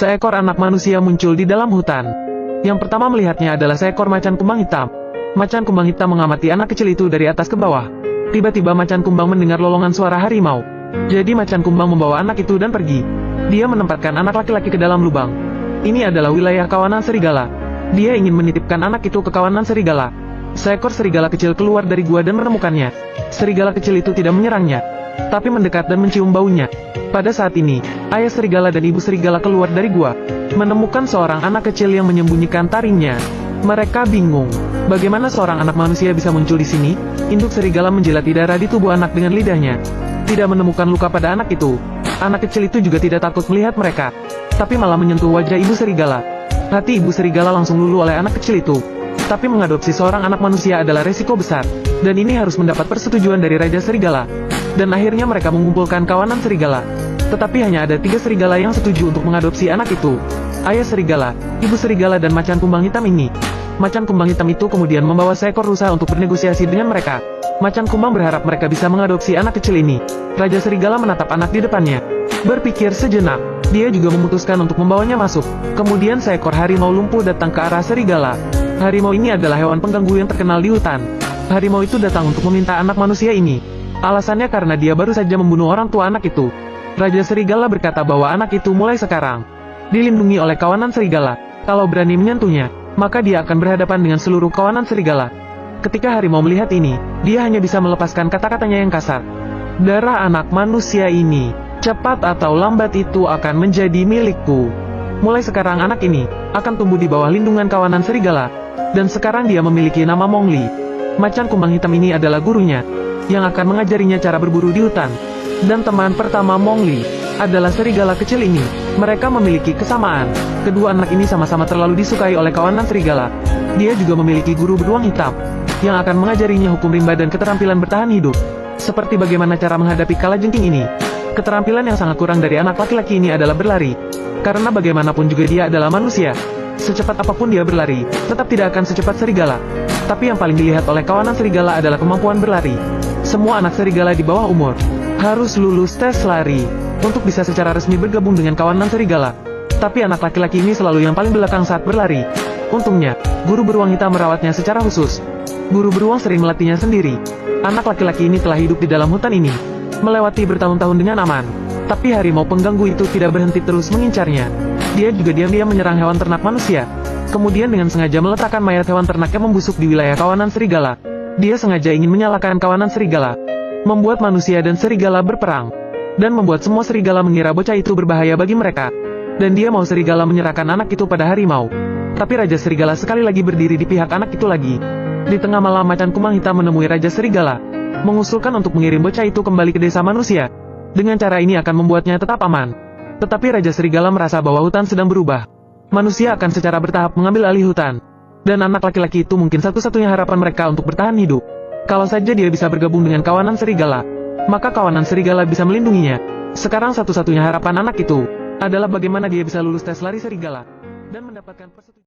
seekor anak manusia muncul di dalam hutan. Yang pertama melihatnya adalah seekor macan kumbang hitam. Macan kumbang hitam mengamati anak kecil itu dari atas ke bawah. Tiba-tiba macan kumbang mendengar lolongan suara harimau. Jadi macan kumbang membawa anak itu dan pergi. Dia menempatkan anak laki-laki ke dalam lubang. Ini adalah wilayah kawanan serigala. Dia ingin menitipkan anak itu ke kawanan serigala. Seekor serigala kecil keluar dari gua dan menemukannya. Serigala kecil itu tidak menyerangnya, tapi mendekat dan mencium baunya. Pada saat ini, ayah serigala dan ibu serigala keluar dari gua, menemukan seorang anak kecil yang menyembunyikan taringnya. Mereka bingung, bagaimana seorang anak manusia bisa muncul di sini. Induk serigala menjilati darah di tubuh anak dengan lidahnya. Tidak menemukan luka pada anak itu. Anak kecil itu juga tidak takut melihat mereka, tapi malah menyentuh wajah ibu serigala. Hati ibu serigala langsung luluh oleh anak kecil itu. Tapi mengadopsi seorang anak manusia adalah resiko besar, dan ini harus mendapat persetujuan dari Raja Serigala. Dan akhirnya mereka mengumpulkan kawanan serigala. Tetapi hanya ada 3 serigala yang setuju untuk mengadopsi anak itu. Ayah serigala, ibu serigala dan macan kumbang hitam ini. Macan kumbang hitam itu kemudian membawa seekor rusa untuk bernegosiasi dengan mereka. Macan kumbang berharap mereka bisa mengadopsi anak kecil ini. Raja serigala menatap anak di depannya. Berpikir sejenak, dia juga memutuskan untuk membawanya masuk. Kemudian seekor harimau lumpuh datang ke arah serigala. Harimau ini adalah hewan pengganggu yang terkenal di hutan. Harimau itu datang untuk meminta anak manusia ini. Alasannya karena dia baru saja membunuh orang tua anak itu. Raja serigala berkata bahwa anak itu mulai sekarang dilindungi oleh kawanan serigala. Kalau berani menyentuhnya, maka dia akan berhadapan dengan seluruh kawanan serigala. Ketika harimau melihat ini, dia hanya bisa melepaskan kata-katanya yang kasar. Darah anak manusia ini, cepat atau lambat itu akan menjadi milikku. Mulai sekarang anak ini akan tumbuh di bawah lindungan kawanan serigala. Dan sekarang dia memiliki nama Mowgli. Macan kumbang hitam ini adalah gurunya, yang akan mengajarinya cara berburu di hutan. Dan teman pertama Mowgli adalah serigala kecil ini. Mereka memiliki kesamaan. Kedua anak ini sama-sama terlalu disukai oleh kawanan serigala. Dia juga memiliki guru beruang hitam, yang akan mengajarinya hukum rimba dan keterampilan bertahan hidup. Seperti bagaimana cara menghadapi kalajengking ini. Keterampilan yang sangat kurang dari anak laki-laki ini adalah berlari. Karena bagaimanapun juga dia adalah manusia. Secepat apapun dia berlari, tetap tidak akan secepat serigala. Tapi yang paling dilihat oleh kawanan serigala adalah kemampuan berlari. Semua anak serigala di bawah umur harus lulus tes lari untuk bisa secara resmi bergabung dengan kawanan serigala. Tapi anak laki-laki ini selalu yang paling belakang saat berlari. Untungnya, guru beruang hitam merawatnya secara khusus. Guru beruang sering melatihnya sendiri. Anak laki-laki ini telah hidup di dalam hutan ini, melewati bertahun-tahun dengan aman. Tapi harimau pengganggu itu tidak berhenti terus mengincarnya. Dia juga diam-diam menyerang hewan ternak manusia. Kemudian dengan sengaja meletakkan mayat hewan ternak yang membusuk di wilayah kawanan serigala. Dia sengaja ingin menyalakan kawanan serigala, membuat manusia dan serigala berperang, dan membuat semua serigala mengira bocah itu berbahaya bagi mereka. Dan dia mau serigala menyerahkan anak itu pada harimau. Tapi Raja Serigala sekali lagi berdiri di pihak anak itu lagi. Di tengah malam macan kumbang hitam menemui Raja Serigala, mengusulkan untuk mengirim bocah itu kembali ke desa manusia. Dengan cara ini akan membuatnya tetap aman. Tetapi Raja Serigala merasa bahwa hutan sedang berubah. Manusia akan secara bertahap mengambil alih hutan. Dan anak laki-laki itu mungkin satu-satunya harapan mereka untuk bertahan hidup. Kalau saja dia bisa bergabung dengan kawanan serigala, maka kawanan serigala bisa melindunginya. Sekarang satu-satunya harapan anak itu adalah bagaimana dia bisa lulus tes lari serigala dan mendapatkan persetujuan.